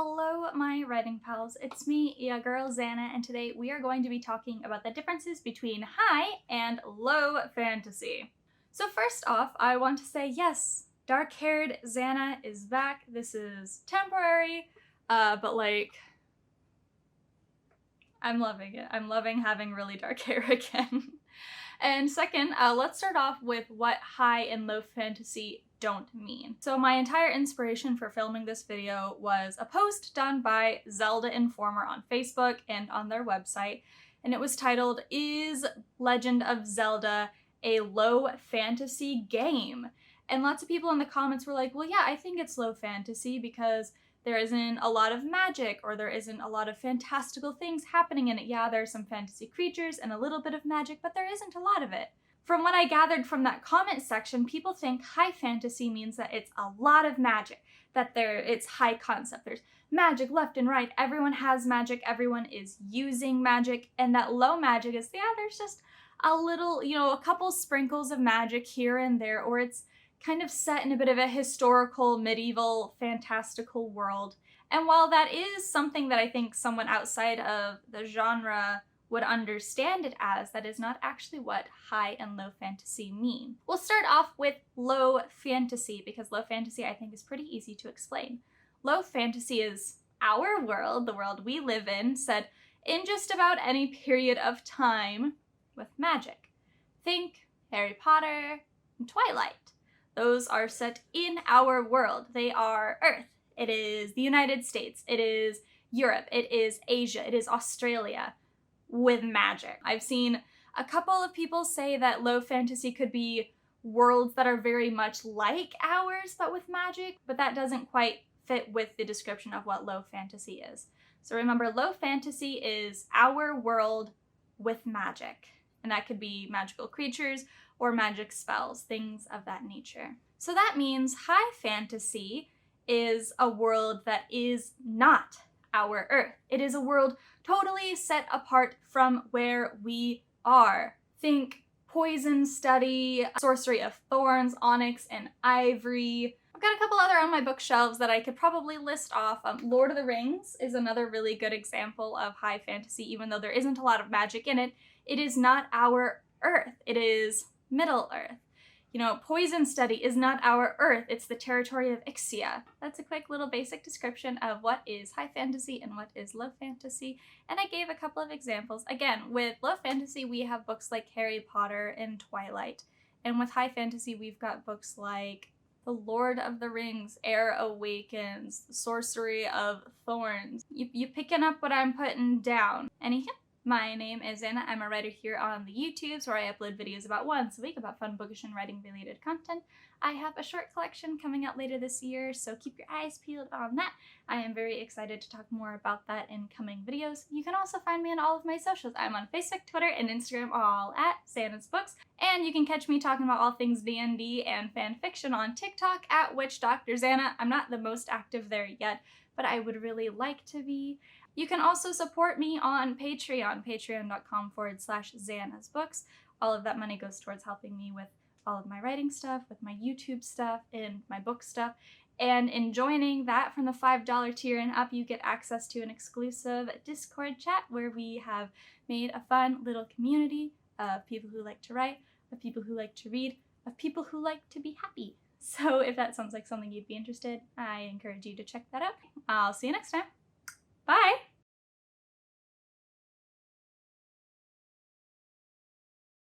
Hello, my writing pals. It's me, your girl Xanna, and today we are going to be talking about the differences between high and low fantasy. So first off, I want to say yes, dark-haired Xanna is back. This is temporary, but like, I'm loving it. I'm loving having really dark hair again. And second, let's start off with what high and low fantasy don't mean. So my entire inspiration for filming this video was a post done by Zelda Informer on Facebook and on their website, and it was titled, "Is Legend of Zelda a low fantasy game?" And lots of people in the comments were like, well, yeah, I think it's low fantasy because there isn't a lot of magic, or there isn't a lot of fantastical things happening in it. Yeah, there's some fantasy creatures and a little bit of magic, but there isn't a lot of it. From what I gathered from that comment section, people think high fantasy means that it's a lot of magic, that it's high concept. There's magic left and right, everyone has magic, everyone is using magic, and that low magic is, yeah, there's just a little, a couple sprinkles of magic here and there, or it's kind of set in a bit of a historical, medieval, fantastical world. And while that is something that I think someone outside of the genre would understand it as, that is not actually what high and low fantasy mean. We'll start off with low fantasy, because low fantasy I think is pretty easy to explain. Low fantasy is our world, the world we live in, set in just about any period of time with magic. Think Harry Potter and Twilight. Those are set in our world. They are Earth. It is the United States. It is Europe. It is Asia. It is Australia with magic. I've seen a couple of people say that low fantasy could be worlds that are very much like ours, but with magic, but that doesn't quite fit with the description of what low fantasy is. So remember, low fantasy is our world with magic, and that could be magical creatures or magic spells, things of that nature. So that means high fantasy is a world that is not our Earth. It is a world totally set apart from where we are. Think poison study, sorcery of thorns, onyx, and ivory. I've got a couple other on my bookshelves that I could probably list off. Lord of the Rings is another really good example of high fantasy, even though there isn't a lot of magic in it. It is not our Earth. It is Middle Earth. Poison study is not our Earth, it's the territory of Ixia. That's a quick little basic description of what is high fantasy and what is low fantasy, and I gave a couple of examples. Again, with low fantasy we have books like Harry Potter and Twilight, and with high fantasy we've got books like The Lord of the Rings, Heir Awakens, Sorcery of Thorns. You picking up what I'm putting down? Anything? My name is Xanna. I'm a writer here on the YouTubes, where I upload videos about once a week about fun bookish and writing related content. I have a short collection coming out later this year, so keep your eyes peeled on that. I am very excited to talk more about that in coming videos. You can also find me on all of my socials. I'm on Facebook, Twitter, and Instagram, all at XannasBooks. And you can catch me talking about all things D&D and fan fiction on TikTok at WitchDrXanna. I'm not the most active there yet, but I would really like to be. You can also support me on Patreon, patreon.com/XannasBooks. All of that money goes towards helping me with all of my writing stuff, with my YouTube stuff, and my book stuff. And in joining that from the $5 tier and up, you get access to an exclusive Discord chat where we have made a fun little community of people who like to write, of people who like to read, of people who like to be happy. So if that sounds like something you'd be interested, I encourage you to check that out. I'll see you next time.